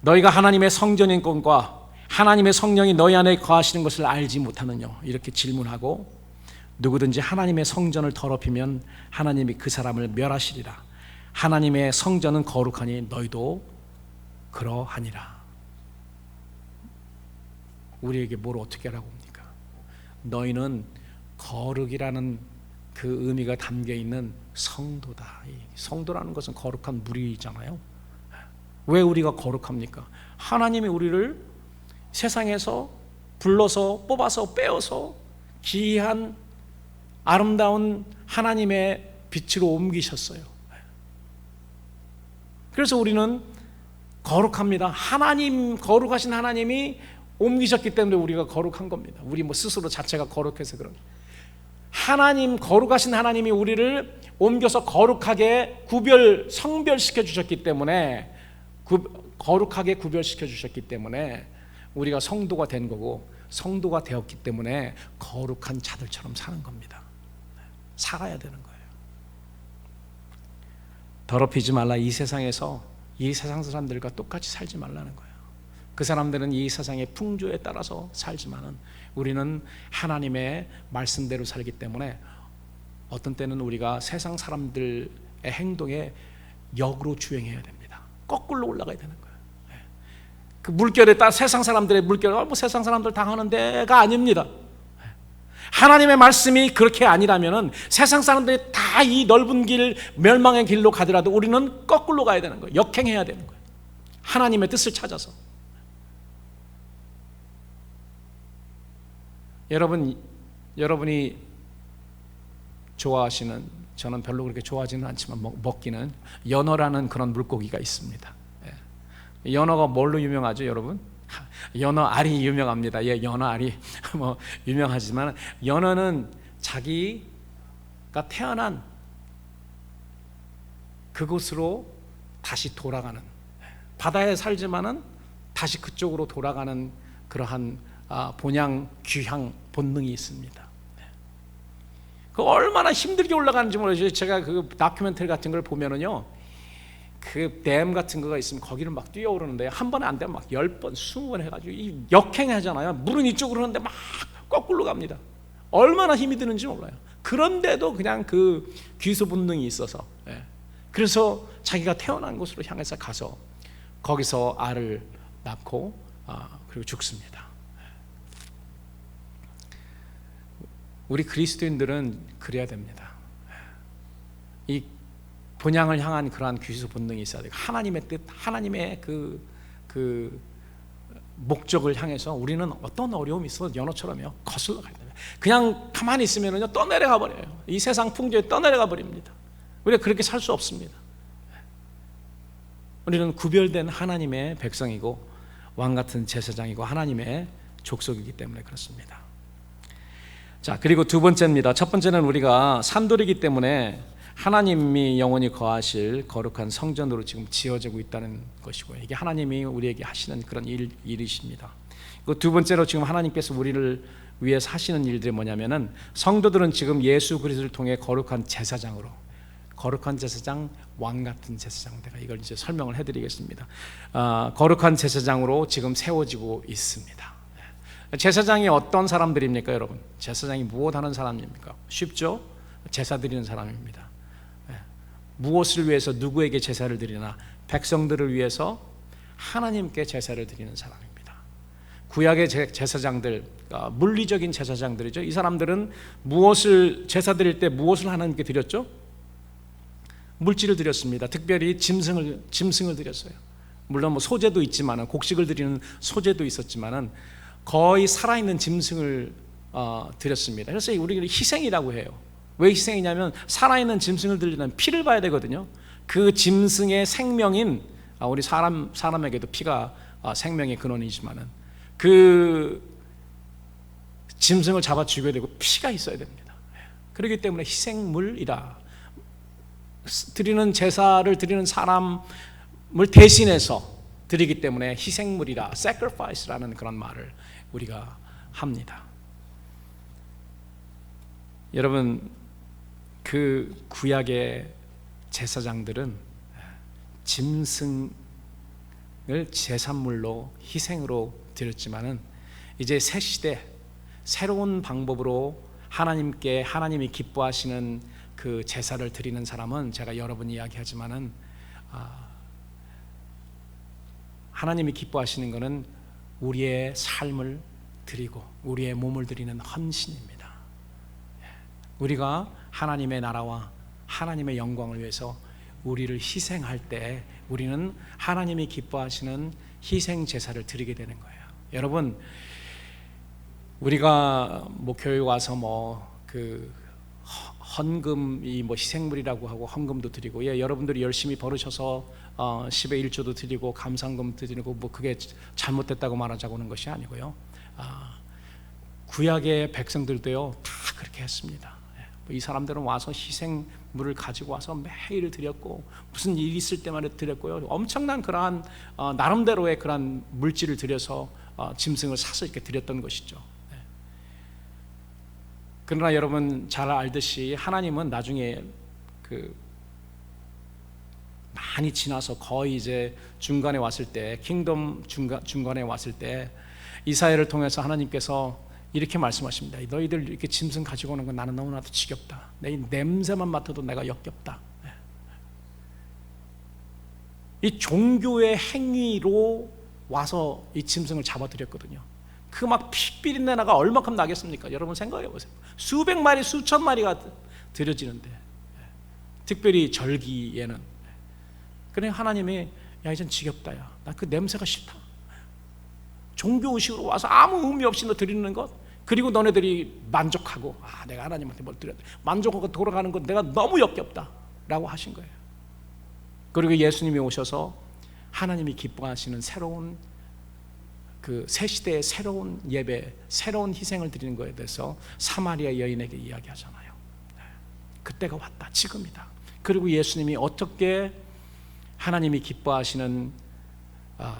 너희가 하나님의 성전인 것과 하나님의 성령이 너희 안에 거하시는 것을 알지 못하느냐? 이렇게 질문하고, 누구든지 하나님의 성전을 더럽히면 하나님이 그 사람을 멸하시리라. 하나님의 성전은 거룩하니 너희도 그러하니라. 우리에게 뭘 어떻게 하라고 합니까? 너희는 거룩이라는 그 의미가 담겨있는 성도다. 성도라는 것은 거룩한 무리잖아요. 왜 우리가 거룩합니까? 하나님이 우리를 세상에서 불러서 뽑아서 빼어서 귀한 아름다운 하나님의 빛으로 옮기셨어요. 그래서 우리는 거룩합니다. 거룩하신 하나님이 옮기셨기 때문에 우리가 거룩한 겁니다. 우리 스스로 자체가 거룩해서 그런. 거룩하신 하나님이 우리를 옮겨서 거룩하게 성별시켜 주셨기 때문에, 거룩하게 구별시켜 주셨기 때문에 우리가 성도가 된 거고, 성도가 되었기 때문에 거룩한 자들처럼 사는 겁니다. 살아야 되는 거예요. 더럽히지 말라. 이 세상 사람들과 똑같이 살지 말라는 거예요. 그 사람들은 이 세상의 풍조에 따라서 살지만은 우리는 하나님의 말씀대로 살기 때문에 어떤 때는 우리가 세상 사람들의 행동에 역으로 주행해야 됩니다. 거꾸로 올라가야 되는 거예요. 그 물결에 따라 세상 사람들의 물결, 세상 사람들 당하는 데가 아닙니다. 하나님의 말씀이 그렇게 아니라면은 세상 사람들이 다 이 넓은 길, 멸망의 길로 가더라도 우리는 거꾸로 가야 되는 거예요. 역행해야 되는 거예요. 하나님의 뜻을 찾아서. 여러분이 좋아하시는, 저는 별로 그렇게 좋아하지는 않지만 먹기는 연어라는 그런 물고기가 있습니다. 연어가 뭘로 유명하죠, 여러분? 연어 알이 유명합니다. 연어 알이 유명하지만, 연어는 자기가 태어난 그곳으로 다시 돌아가는, 바다에 살지만은 다시 그쪽으로 돌아가는 그러한 본향, 귀향 본능이 있습니다. 그 얼마나 힘들게 올라가는지 모르죠. 제가 그 다큐멘터리 같은 걸 보면은요, 그 댐 같은 거가 있으면 거기를 막 뛰어오르는데 한 번에 안 되면 막 10번, 20번 해가지고 역행하잖아요. 물은 이쪽으로 흐르는데 막 거꾸로 갑니다. 얼마나 힘이 드는지 몰라요. 그런데도 그냥 그 귀소 본능이 있어서, 그래서 자기가 태어난 곳으로 향해서 가서 거기서 알을 낳고 그리고 죽습니다. 우리 그리스도인들은 그래야 됩니다. 이 본향을 향한 그러한 귀소 본능이 있어야 돼요. 하나님의 뜻, 하나님의 그 목적을 향해서 우리는 어떤 어려움이 있어도 연어처럼요 거슬러 가야 돼요. 그냥 가만히 있으면요 떠내려가 버려요. 이 세상 풍조에 떠내려가 버립니다. 우리가 그렇게 살 수 없습니다. 우리는 구별된 하나님의 백성이고 왕 같은 제사장이고 하나님의 족속이기 때문에 그렇습니다. 자, 그리고 두 번째입니다. 첫 번째는 우리가 산돌이기 때문에 하나님이 영원히 거하실 거룩한 성전으로 지금 지어지고 있다는 것이고요. 이게 하나님이 우리에게 하시는 그런 일이십니다. 두 번째로 지금 하나님께서 우리를 위해서 하시는 일들이 뭐냐면은 성도들은 지금 예수 그리스도를 통해 거룩한 제사장으로, 거룩한 제사장, 왕 같은 제사장, 내가 이걸 이제 설명을 해드리겠습니다. 거룩한 제사장으로 지금 세워지고 있습니다. 제사장이 어떤 사람들입니까, 여러분? 제사장이 무엇하는 사람입니까? 쉽죠? 제사 드리는 사람입니다. 무엇을 위해서 누구에게 제사를 드리나? 백성들을 위해서 하나님께 제사를 드리는 사람입니다. 구약의 제사장들, 물리적인 제사장들이죠. 이 사람들은 무엇을 제사 드릴 때 무엇을 하나님께 드렸죠? 물질을 드렸습니다. 특별히 짐승을 드렸어요. 물론 뭐 소제도 있지만은, 곡식을 드리는 소제도 있었지만은 거의 살아있는 짐승을 드렸습니다. 그래서 우리가 희생이라고 해요. 왜 희생이냐면 살아있는 짐승을 드리려면 피를 봐야 되거든요. 그 짐승의 생명인, 우리 사람에게도 피가 생명의 근원이지만은 그 짐승을 잡아 죽여야 되고 피가 있어야 됩니다. 그렇기 때문에 희생물이라, 드리는 제사를 드리는 사람을 대신해서 드리기 때문에 희생물이라, sacrifice라는 그런 말을 우리가 합니다. 여러분, 그 구약의 제사장들은 짐승을 제산물로, 희생으로 드렸지만은 이제 새 시대, 새로운 방법으로 하나님이 기뻐하시는 그 제사를 드리는 사람은, 제가 여러 번 이야기하지만은 하나님이 기뻐하시는 것은 우리의 삶을 드리고 우리의 몸을 드리는 헌신입니다. 우리가 하나님의 나라와 하나님의 영광을 위해서 우리를 희생할 때 우리는 하나님이 기뻐하시는 희생 제사를 드리게 되는 거예요. 여러분, 우리가 뭐 교회 와서 그 헌금이 희생물이라고 하고 헌금도 드리고, 여러분들이 열심히 벌으셔서 10의 1조도 드리고 감상금 드리고 그게 잘못됐다고 말하자고 하는 것이 아니고요. 구약의 백성들도요 다 그렇게 했습니다. 이 사람들은 와서 희생물을 가지고 와서 매일 드렸고, 무슨 일이 있을 때마다 드렸고요. 엄청난 그러한 나름대로의 그러한 물질을 들여서 짐승을 사서 이렇게 드렸던 것이죠. 그러나 여러분 잘 알듯이 하나님은 나중에 많이 지나서 거의 이제 중간에 왔을 때, 킹덤 중간에 왔을 때 이사야를 통해서 하나님께서 이렇게 말씀하십니다. 너희들 이렇게 짐승 가지고 오는 건 나는 너무나도 지겹다. 내 냄새만 맡아도 내가 역겹다. 이 종교의 행위로 와서 이 짐승을 잡아들였거든요. 그 막 피비린내 나가 얼마큼 나겠습니까? 여러분 생각해 보세요. 수백 마리, 수천 마리가 드려지는데, 특별히 절기에는. 그래 하나님이, 야 이젠 지겹다, 야 나 그 냄새가 싫다. 종교 의식으로 와서 아무 의미 없이 너 드리는 것, 그리고 너네들이 만족하고, 내가 하나님한테 뭘 드렸다, 만족하고 돌아가는 것 내가 너무 역겹다 라고 하신 거예요. 그리고 예수님이 오셔서 하나님이 기뻐하시는 새로운 그 새 시대의 새로운 예배, 새로운 희생을 드리는 것에 대해서 사마리아 여인에게 이야기하잖아요. 그때가 왔다, 지금이다. 그리고 예수님이 어떻게 하나님이 기뻐하시는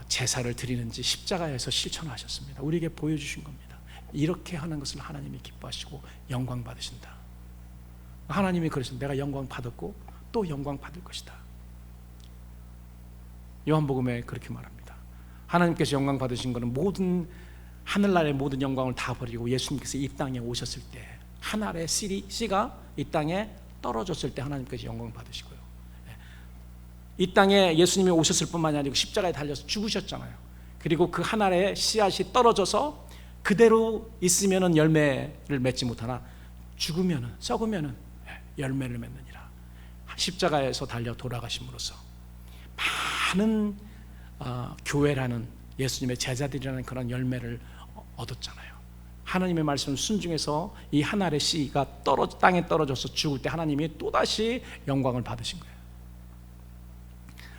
제사를 드리는지 십자가에서 실천하셨습니다. 우리에게 보여주신 겁니다. 이렇게 하는 것을 하나님이 기뻐하시고 영광 받으신다. 하나님이 그러셔서 내가 영광 받았고 또 영광 받을 것이다. 요한복음에 그렇게 말합니다. 하나님께서 영광 받으신 것은 모든 하늘나라의 모든 영광을 다 버리고 예수님께서 이 땅에 오셨을 때, 한 알의 씨가 이 땅에 떨어졌을 때 하나님께서 영광 받으시고요. 이 땅에 예수님이 오셨을 뿐만이 아니고 십자가에 달려서 죽으셨잖아요. 그리고 그 한 알의 씨앗이 떨어져서 그대로 있으면은 열매를 맺지 못하나 죽으면은, 썩으면은 열매를 맺느니라. 십자가에서 달려 돌아가심으로써 많은 교회라는 예수님의 제자들이라는 그런 열매를 얻었잖아요. 하나님의 말씀을 순종해서 이 한 알의 씨가 땅에 떨어져서 죽을 때 하나님이 또다시 영광을 받으신 거예요.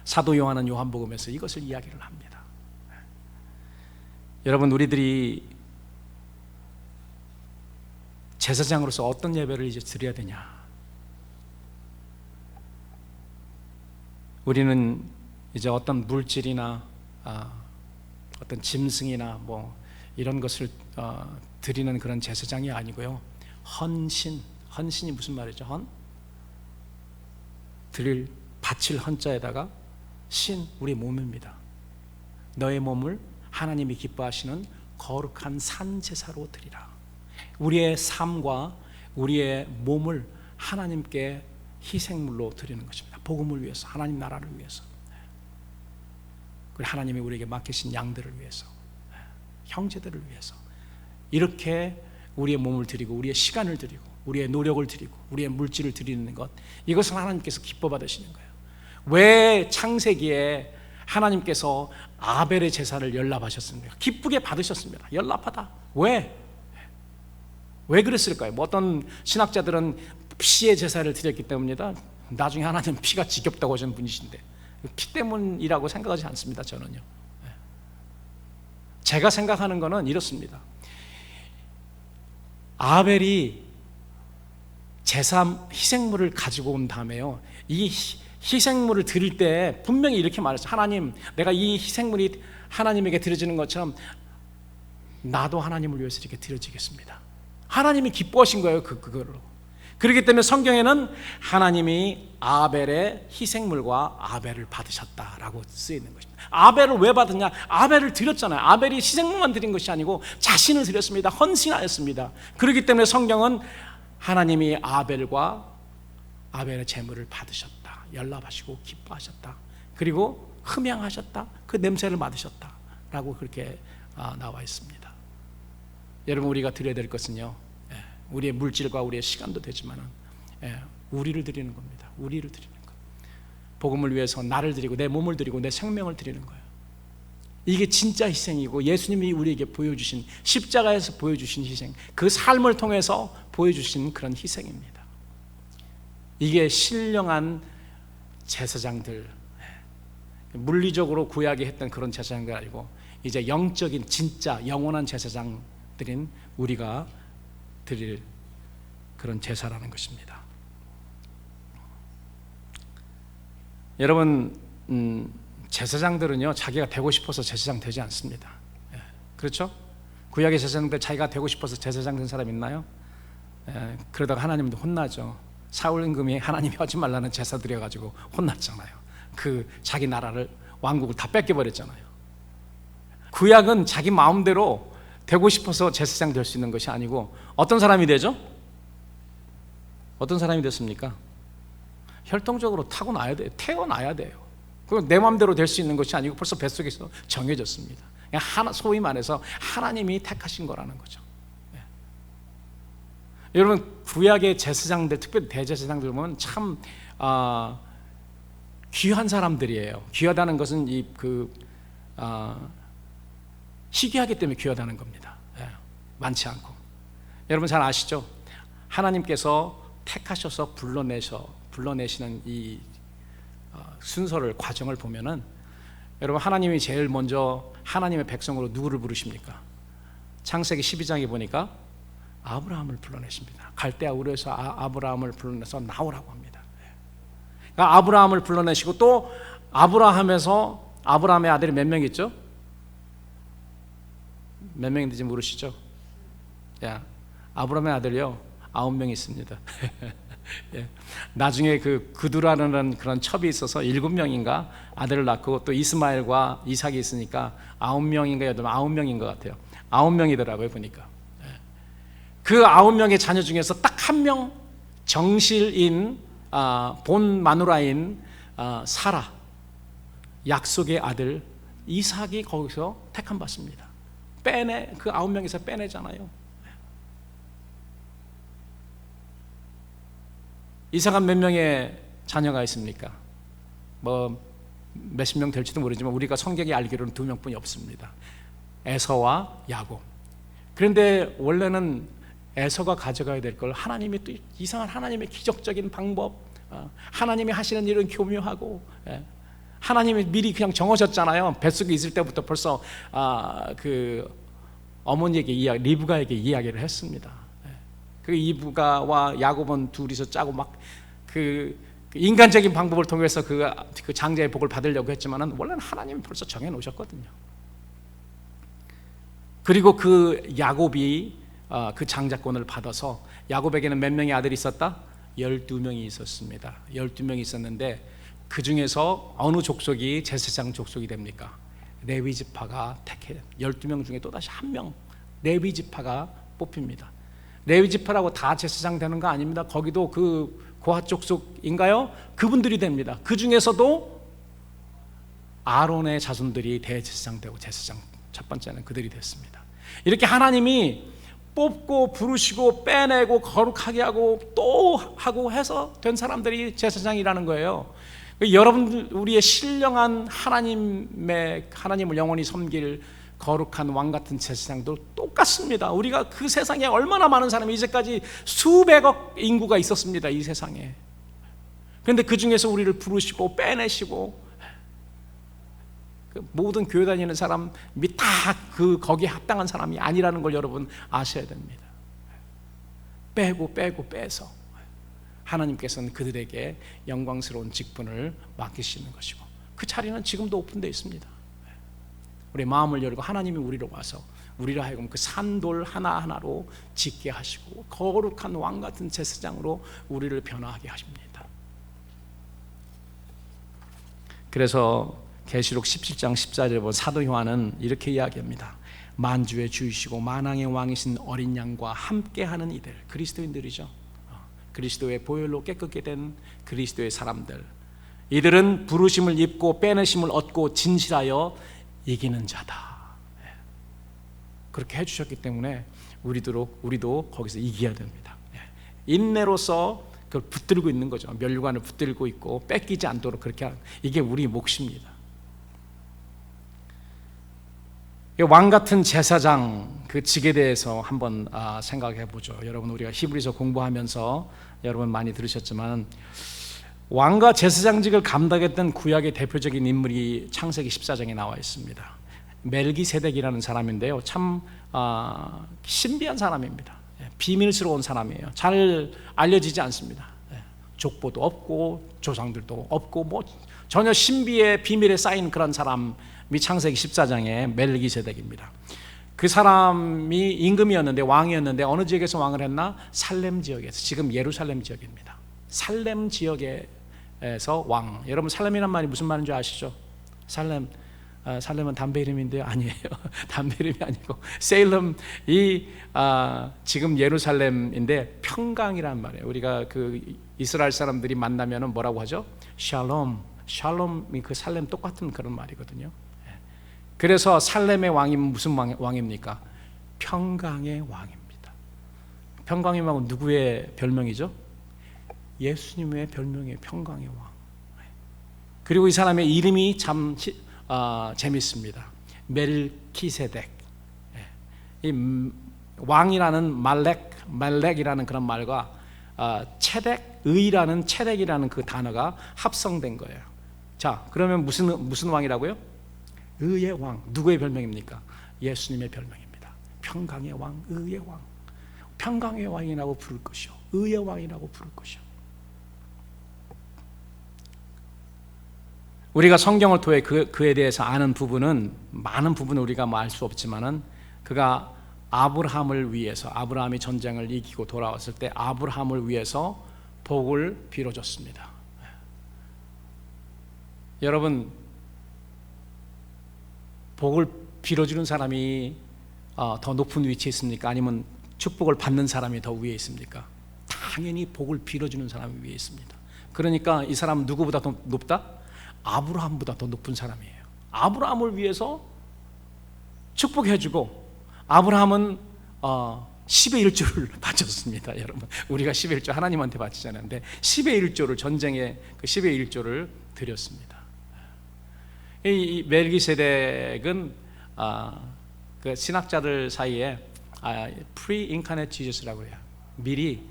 사도 요한은 요한복음에서 이것을 이야기를 합니다. 여러분, 우리들이 제사장으로서 어떤 예배를 이제 드려야 되냐? 우리는 이제 어떤 물질이나 어떤 짐승이나 뭐 이런 것을 드리는 그런 제사장이 아니고요, 헌신이 무슨 말이죠? 바칠 헌자에다가 우리 몸입니다. 너의 몸을 하나님이 기뻐하시는 거룩한 산제사로 드리라. 우리의 삶과 우리의 몸을 하나님께 희생물로 드리는 것입니다. 복음을 위해서, 하나님 나라를 위해서, 그리고 하나님이 우리에게 맡기신 양들을 위해서, 형제들을 위해서, 이렇게 우리의 몸을 드리고 우리의 시간을 드리고 우리의 노력을 드리고 우리의 물질을 드리는 것, 이것은 하나님께서 기뻐 받으시는 거예요. 왜 창세기에 하나님께서 아벨의 제사를 연납하셨습니까? 기쁘게 받으셨습니다. 연납하다. 왜 그랬을까요? 뭐 어떤 신학자들은 피의 제사를 드렸기 때문이다. 나중에 하나님 피가 지겹다고 하신 분이신데, 피 때문이라고 생각하지 않습니다. 저는요. 제가 생각하는 것은 이렇습니다. 아벨이 희생물을 가지고 온 다음에요, 이 희생물을 드릴 때 분명히 이렇게 말했어요. 하나님, 내가 이 희생물이 하나님에게 드려지는 것처럼 나도 하나님을 위해서 이렇게 드려지겠습니다. 하나님이 기뻐하신 거예요, 그거로. 그렇기 때문에 성경에는 하나님이 아벨의 희생물과 아벨을 받으셨다라고 쓰여 있는 것입니다. 아벨을 왜 받았냐? 아벨을 드렸잖아요. 아벨이 희생물만 드린 것이 아니고 자신을 드렸습니다. 헌신하였습니다. 그렇기 때문에 성경은 하나님이 아벨의 제물을 받으셨다, 연납하시고 기뻐하셨다, 그리고 흠양하셨다, 그 냄새를 맡으셨다라고 그렇게 나와 있습니다. 여러분, 우리가 드려야 될 것은요, 우리의 물질과 우리의 시간도 되지만 우리를 드리는 겁니다. 우리를 드리는 것. 복음을 위해서 나를 드리고 내 몸을 드리고 내 생명을 드리는 거예요. 이게 진짜 희생이고, 예수님이 우리에게 보여주신, 십자가에서 보여주신 희생, 그 삶을 통해서 보여주신 그런 희생입니다. 이게 신령한 제사장들, 물리적으로 구약에 했던 그런 제사장들 아니고 이제 영적인 진짜 영원한 제사장들인 우리가 드릴 그런 제사라는 것입니다. 여러분, 제사장들은요, 자기가 되고 싶어서 제사장 되지 않습니다. 그렇죠? 구약의 제사장들 자기가 되고 싶어서 제사장 된 사람 있나요? 그러다가 하나님도 혼나죠. 사울 임금이 하나님이 하지 말라는 제사 드려가지고 혼났잖아요. 그 자기 나라를, 왕국을 다 뺏겨버렸잖아요. 구약은 자기 마음대로 되고 싶어서 제사장 될 수 있는 것이 아니고 어떤 사람이 되죠? 어떤 사람이 됐습니까? 혈통적으로 타고나야 돼요. 태어나야 돼요. 그건 내 마음대로 될 수 있는 것이 아니고 벌써 뱃속에서 정해졌습니다. 그냥 소위 말해서 하나님이 택하신 거라는 거죠. 네. 여러분, 구약의 제사장들, 특별히 대제사장들 보면 참 귀한 사람들이에요. 귀하다는 것은 희귀하기 때문에 귀하다는 겁니다. 많지 않고. 여러분 잘 아시죠? 하나님께서 택하셔서 불러내시는 이 순서를, 과정을 보면은, 여러분, 하나님이 제일 먼저 하나님의 백성으로 누구를 부르십니까? 창세기 12장에 보니까 아브라함을 불러내십니다. 갈대아 우르에서 아브라함을 불러내서 나오라고 합니다. 그러니까 아브라함을 불러내시고, 또 아브라함의 아들이 몇 명 있죠? 몇 명인지 모르시죠? 아브라함의 아들이요, 9명 있습니다. 나중에 그두라는 그런 첩이 있어서 7명인가 아들을 낳고, 또 이스마엘과 이삭이 있으니까 9명인가 9명인 것 같아요. 9명이더라고요 보니까. 그 9명의 자녀 중에서 딱 한 명, 정실인 본 마누라인 사라, 약속의 아들 이삭이 거기서 택함 받습니다. 그 9명에서 빼내잖아요. 이삭은 몇 명의 자녀가 있습니까? 몇십 명 될지도 모르지만 우리가 성경에 알기로는 두 명뿐이 없습니다. 에서와 야곱. 그런데 원래는 에서가 가져가야 될 걸 하나님이 또 이상한 하나님의 기적적인 방법, 하나님이 하시는 일은 교묘하고, 하나님이 미리 그냥 정하셨잖아요. 뱃속에 있을 때부터 벌써 그 어머니에게 리브가에게 이야기를 했습니다. 그 리브가와 야곱은 둘이서 짜고 막 그 인간적인 방법을 통해서 그 장자의 복을 받으려고 했지만은 원래는 하나님이 벌써 정해 놓으셨거든요. 그리고 그 야곱이 그 장자권을 받아서, 야곱에게는 몇 명의 아들이 있었다? 12명이 있었습니다. 12명이 있었는데 그 중에서 어느 족속이 제사장 족속이 됩니까? 레위 지파가 택해 12명 중에 또다시 한 명, 레위 지파가 뽑힙니다. 레위 지파라고 다 제사장 되는 거 아닙니다. 거기도 그 고핫 족속인가요? 그분들이 됩니다. 그 중에서도 아론의 자손들이 대제사장 되고, 제사장 첫 번째는 그들이 됐습니다. 이렇게 하나님이 뽑고 부르시고 빼내고 거룩하게 하고 또 하고 해서 된 사람들이 제사장이라는 거예요. 여러분, 우리의 신령한 하나님을 영원히 섬길 거룩한 왕 같은 제사장도 똑같습니다. 우리가 그 세상에 얼마나 많은 사람이, 이제까지 수백억 인구가 있었습니다, 이 세상에. 그런데 그 중에서 우리를 부르시고 빼내시고, 모든 교회 다니는 사람이 다 거기에 합당한 사람이 아니라는 걸 여러분 아셔야 됩니다. 빼고 빼서 하나님께서는 그들에게 영광스러운 직분을 맡기시는 것이고, 그 자리는 지금도 오픈되어 있습니다. 우리 마음을 열고 하나님이 우리로 와서 우리로 하여금 그 산돌 하나하나로 짓게 하시고 거룩한 왕 같은 제사장으로 우리를 변화하게 하십니다. 그래서 계시록 17장 14절에 보면 사도 요한은 이렇게 이야기합니다. 만주의 주이시고 만왕의 왕이신 어린 양과 함께하는 이들, 그리스도인들이죠. 그리스도의 보혈로 깨끗게 된 그리스도의 사람들, 이들은 부르심을 입고 빼내심을 얻고 진실하여 이기는 자다. 그렇게 해주셨기 때문에 우리도 거기서 이겨야 됩니다. 인내로서 그걸 붙들고 있는 거죠. 면류관을 붙들고 있고 뺏기지 않도록 그렇게 하는, 이게 우리 몫입니다. 왕 같은 제사장 그 직에 대해서 한번 생각해 보죠. 여러분, 우리가 히브리서 공부하면서 여러분 많이 들으셨지만, 왕과 제사장직을 감당했던 구약의 대표적인 인물이 창세기 14장에 나와 있습니다. 멜기세덱이라는 사람인데요, 참 신비한 사람입니다. 비밀스러운 사람이에요. 잘 알려지지 않습니다. 족보도 없고 조상들도 없고 뭐 전혀 신비의 비밀에 쌓인 그런 사람이 창세기 14장의 멜기세덱입니다. 그 사람이 임금이었는데, 왕이었는데 어느 지역에서 왕을 했나? 살렘 지역에서, 지금 예루살렘 지역입니다. 살렘 지역에서 왕. 여러분, 살렘이란 말이 무슨 말인 줄 아시죠? 살렘은 담배 이름인데요, 아니에요. 담배 이름이 아니고 세일럼이 지금 예루살렘인데 평강이란 말이에요. 우리가 그 이스라엘 사람들이 만나면은 뭐라고 하죠? 샬롬이 그 살렘 똑같은 그런 말이거든요. 그래서 살렘의 왕이 무슨 왕입니까? 평강의 왕입니다. 평강의 왕은 누구의 별명이죠? 예수님의 별명이에요. 평강의 왕. 그리고 이 사람의 이름이 참 재밌습니다. 멜키세덱. 이 왕이라는 말렉이라는 그런 말과 체덱, 체덱이라는 그 단어가 합성된 거예요. 자, 그러면 무슨 왕이라고요? 의의 왕. 누구의 별명입니까? 예수님의 별명입니다. 평강의 왕, 의의 왕. 평강의 왕이라고 부를 것이요, 의의 왕이라고 부를 것이요. 우리가 성경을 통해 그에 대해서 아는 부분은, 많은 부분을 우리가 알 수 없지만은, 그가 아브라함을 위해서, 아브라함이 전쟁을 이기고 돌아왔을 때 아브라함을 위해서 복을 빌어줬습니다. 여러분, 복을 빌어주는 사람이 더 높은 위치에 있습니까? 아니면 축복을 받는 사람이 더 위에 있습니까? 당연히 복을 빌어주는 사람이 위에 있습니다. 그러니까 이 사람은 누구보다 더 높다? 아브라함보다 더 높은 사람이에요. 아브라함을 위해서 축복해주고, 아브라함은 10의 1조를 바쳤습니다. 여러분, 우리가 10의 1조 하나님한테 바치잖아요. 근데 10의 1조를, 전쟁에 그 10의 1조를 드렸습니다. 이 멜기세덱은 그 신학자들 사이에 pre-incarnate Jesus라고 해요. 미리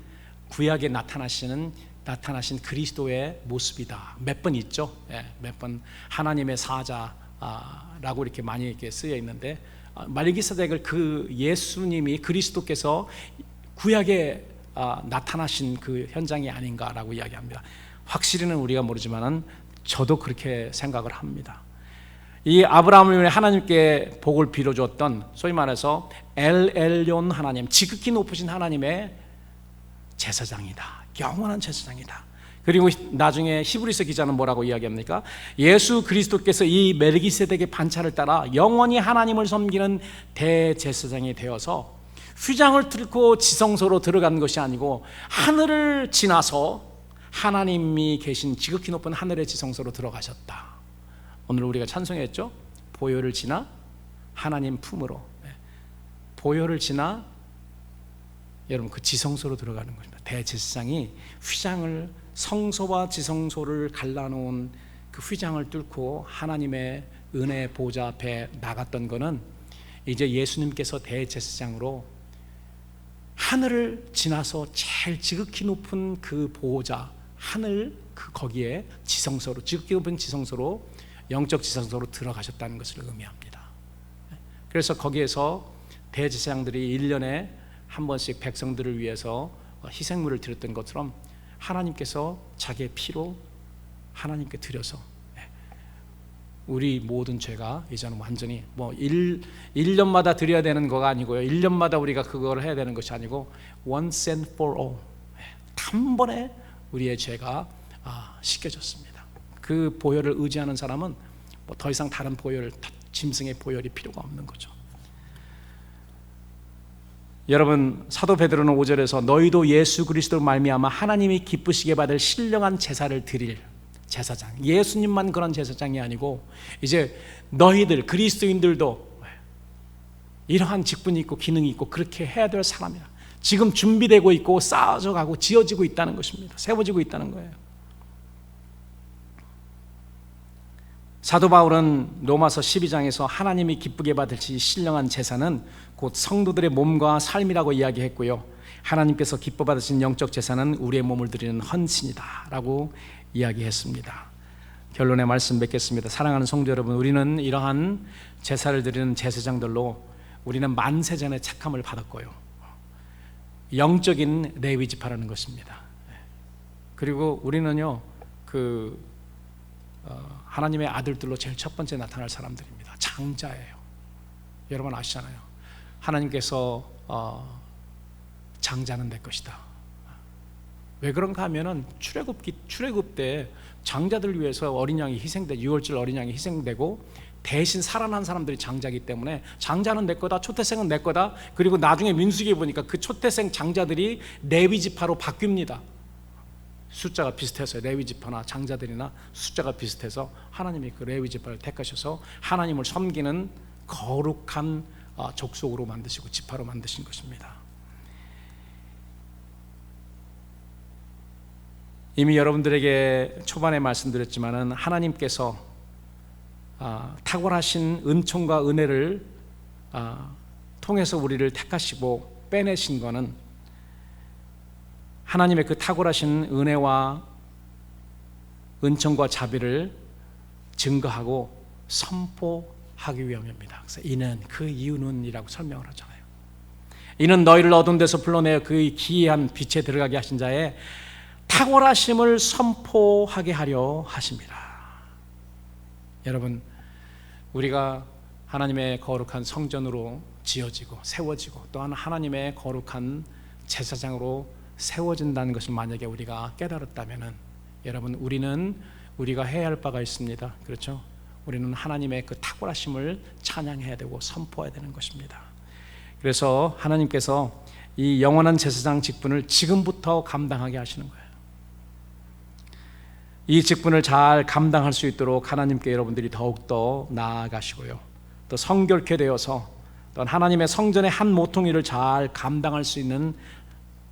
구약에 나타나신 그리스도의 모습이다. 몇 번 있죠. 몇 번 하나님의 사자라고 이렇게 많이 이렇게 쓰여 있는데, 멜기세덱을 그 예수님이 그리스도께서 구약에 나타나신 그 현장이 아닌가라고 이야기합니다. 확실히는 우리가 모르지만은 저도 그렇게 생각을 합니다. 이 아브라함을 위해 하나님께 복을 빌어줬던, 소위 말해서 엘 엘yon 하나님, 지극히 높으신 하나님의 제사장이다. 영원한 제사장이다. 그리고 나중에 히브리서 기자는 뭐라고 이야기합니까? 예수 그리스도께서 이 멜기세덱의 반차를 따라 영원히 하나님을 섬기는 대제사장이 되어서 휘장을 뚫고 지성소로 들어간 것이 아니고 하늘을 지나서 하나님이 계신 지극히 높은 하늘의 지성소로 들어가셨다. 오늘 우리가 찬송했죠? 보혈을 지나 하나님 품으로. 보혈을 지나 여러분 그 지성소로 들어가는 것입니다. 대제사장이 휘장을, 성소와 지성소를 갈라놓은 그 휘장을 뚫고 하나님의 은혜 보좌 앞에 나갔던 것은 이제 예수님께서 대제사장으로 하늘을 지나서 제일 지극히 높은 그 보호자, 하늘 그 거기에 지성소로, 지극히 높은 지성소로, 영적 지성소로 들어가셨다는 것을 의미합니다. 그래서 거기에서 대제사장들이 1년에 한 번씩 백성들을 위해서 희생물을 드렸던 것처럼 하나님께서 자기의 피로 하나님께 드려서 우리 모든 죄가 이제는 완전히 1년마다 드려야 되는 거가 아니고요, 1년마다 우리가 그걸 해야 되는 것이 아니고 once and for all, 단번에 우리의 죄가 씻겨졌습니다. 그 보혈을 의지하는 사람은 더 이상 다른 보혈, 짐승의 보혈이 필요가 없는 거죠. 여러분, 사도 베드로는 5절에서 너희도 예수 그리스도로 말미암아 하나님이 기쁘시게 받을 신령한 제사를 드릴 제사장, 예수님만 그런 제사장이 아니고 이제 너희들 그리스도인들도 이러한 직분이 있고 기능이 있고 그렇게 해야 될 사람이라 지금 준비되고 있고 쌓아져 가고 지어지고 있다는 것입니다. 세워지고 있다는 거예요. 사도 바울은 로마서 12장에서 하나님이 기쁘게 받으실 신령한 제사는 곧 성도들의 몸과 삶이라고 이야기했고요, 하나님께서 기뻐 받으신 영적 제사는 우리의 몸을 드리는 헌신이다 라고 이야기했습니다. 결론의 말씀 맺겠습니다. 사랑하는 성도 여러분, 우리는 이러한 제사를 드리는 제사장들로 우리는 만세전의 책함을 받았고요, 영적인 레위 지파라는 것입니다. 그리고 우리는요 하나님의 아들들로 제일 첫 번째 나타날 사람들입니다. 장자예요. 여러분 아시잖아요. 하나님께서 장자는 내 것이다. 왜 그런가 하면은 출애굽 때 장자들을 위해서 어린 양이 희생되고, 유월절 어린 양이 희생되고 대신 살아난 사람들이 장자이기 때문에 장자는 내 거다, 초태생은 내 거다. 그리고 나중에 민수기에 보니까 그 초태생 장자들이 레위 지파로 바뀝니다. 숫자가 비슷해서 레위 지파나 장자들이나 숫자가 비슷해서 하나님이 그 레위 지파를 택하셔서 하나님을 섬기는 거룩한 족속으로 만드시고 지파로 만드신 것입니다. 이미 여러분들에게 초반에 말씀드렸지만은 하나님께서 탁월하신 은총과 은혜를 통해서 우리를 택하시고 빼내신 것은 하나님의 그 탁월하신 은혜와 은총과 자비를 증거하고 선포하기 위함입니다. 그래서 이는, 그 이유는 이라고 설명을 하잖아요. 이는 너희를 어두운 데서 불러내어 그 기이한 빛에 들어가게 하신 자의 탁월하심을 선포하게 하려 하십니다. 여러분, 우리가 하나님의 거룩한 성전으로 지어지고 세워지고 또한 하나님의 거룩한 제사장으로 세워진다는 것을 만약에 우리가 깨달았다면은, 여러분, 우리가 해야 할 바가 있습니다. 그렇죠? 우리는 하나님의 그 탁월하심을 찬양해야 되고 선포해야 되는 것입니다. 그래서 하나님께서 이 영원한 제사장 직분을 지금부터 감당하게 하시는 거예요. 이 직분을 잘 감당할 수 있도록 하나님께 여러분들이 더욱더 나아가시고요, 또 성결케 되어서 또 하나님의 성전의 한 모퉁이를 잘 감당할 수 있는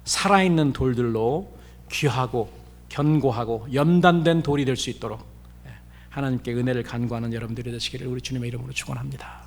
살아있는 돌들로 귀하고 견고하고 연단된 돌이 될 수 있도록 하나님께 은혜를 간구하는 여러분들이 되시기를 우리 주님의 이름으로 축원합니다.